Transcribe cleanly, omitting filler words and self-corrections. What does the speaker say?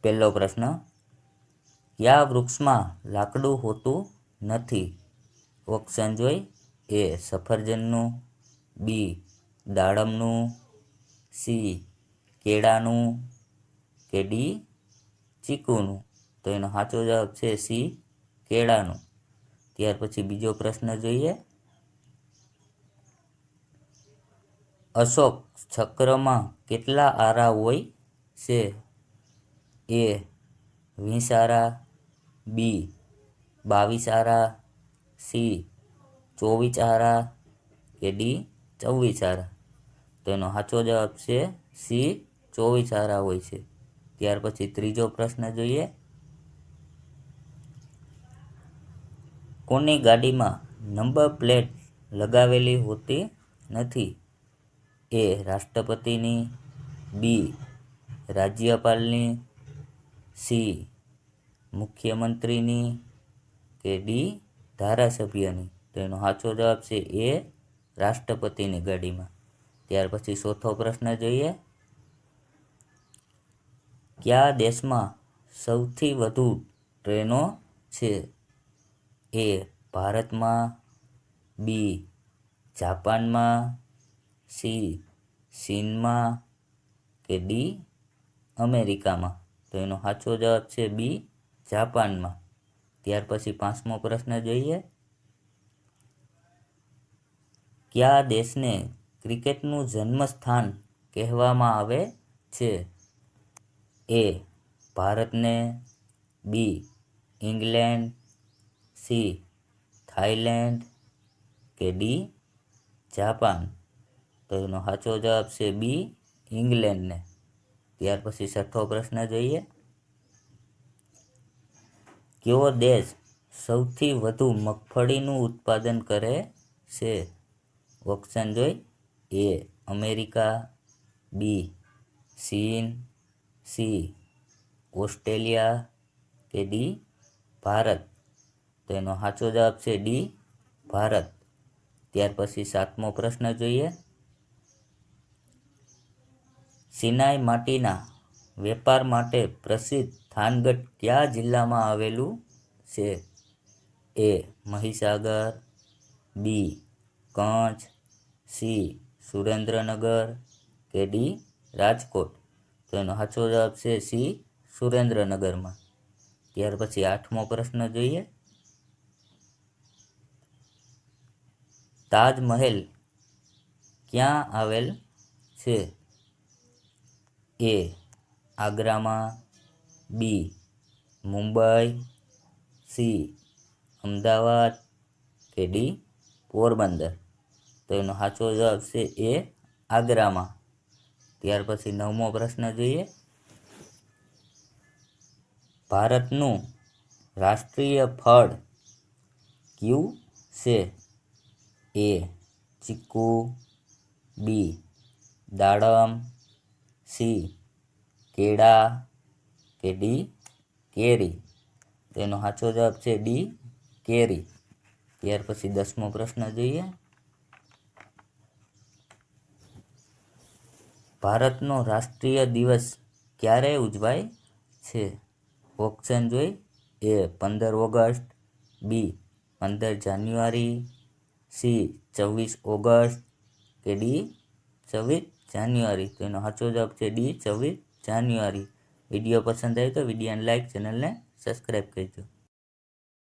પહેલો પ્રશ્ન, કયા વૃક્ષમાં લાકડું હોતું નથી? ઓપ્શન જોઈ. એ સફરજનનું, બી દાડમનું, સી કેળાનું કે ડી ચીકુનું? તો એનો સાચો જવાબ છે સી કેળાનું. ત્યાર પછી બીજો પ્રશ્ન જોઈએ. અશોક ચક્રમાં કેટલા આરા હોય છે? એ 20 આરા, બી 22 આરા, સી 24 આરા કે ડી 24 આરા? તો એનો સાચો જવાબ છે સી 24 આરા હોય છે. ત્યાર પછી ત્રીજો પ્રશ્ન જોઈએ. કોની ગાડીમાં નંબર પ્લેટ લગાવેલી હોતી નથી? એ રાષ્ટ્રપતિની, બી રાજ્યપાલની, સી મુખ્યમંત્રીની કે ડી ધારાસભ્યની? તો એનો સાચો જવાબ છે એ રાષ્ટ્રપતિની ગાડીમાં. ત્યાર પછી ચોથો પ્રશ્ન જોઈએ. કયા દેશમાં સૌથી વધુ ટ્રેનો છે? એ ભારતમાં, બી જાપાનમાં, સી ચીનમાં કે ડી અમેરિકામાં? તો એનો સાચો જવાબ છે બી જાપાનમાં. ત્યાર પછી પાંચમો પ્રશ્ન જોઈએ. કયા દેશને ક્રિકેટનું જન્મસ્થાન કહેવામાં આવે છે? એ ભારતને, બી ઇંગ્લેન્ડ, સી થાઈલેન્ડ કે ડી જાપાન? તો એનો સાચો જવાબ છે બી ઇંગ્લેન્ડને. ત્યાર પછી છઠ્ઠો પ્રશ્ન જોઈએ. કયો દેશ સૌથી વધુ મગફળીનું ઉત્પાદન કરે છે? ઓપ્શન જોઈ. એ અમેરિકા, બી ચીન, સી ઓસ્ટ્રેલિયા કે ડી ભારત? તો એનો સાચો જવાબ છે ડી ભારત. ત્યાર પછી સાતમો પ્રશ્ન જોઈએ. સિનાઈ માટીના વેપાર માટે પ્રસિદ્ધ થાનગઢ કયા જિલ્લામાં આવેલું છે? એ મહીસાગર, બી કચ્છ, સી સુરેન્દ્રનગર કે ડી રાજકોટ? તો એનો સાચો જવાબ છે સી સુરેન્દ્રનગરમાં. ત્યાર પછી આઠમો પ્રશ્ન જોઈએ. તાજમહેલ ક્યાં આવેલ છે? એ આગ્રામાં, બી મુંબઈ, સી અમદાવાદ કે ડી પોરબંદર? તો એનો સાચો જવાબ છે એ આગ્રામાં. ત્યાર પછી નવમો પ્રશ્ન જોઈએ. ભારતનું રાષ્ટ્રીય ફળ કયું છે? એ ચીકુ, બી દાડમ, સી કેળા કે ડી કેરી? તેનો સાચો જવાબ છે ડી કેરી. ત્યાર પછી 10મો પ્રશ્ન જોઈએ. ભારતનો રાષ્ટ્રીય દિવસ ક્યારે ઉજવાય છે? ઓપ્શન જોઈ. એ 15 ઓગસ્ટ, બી 15 જાન્યુઆરી, સી 24 ઓગસ્ટ કે ડી 24 જાન્યુઆરી? તો એનો સાચો જવાબ છે ડી 24 જાન્યુઆરી. વિડીયો પસંદ આવે તો વિડીયોને લાઈક, ચેનલને સબસ્ક્રાઈબ કરજો.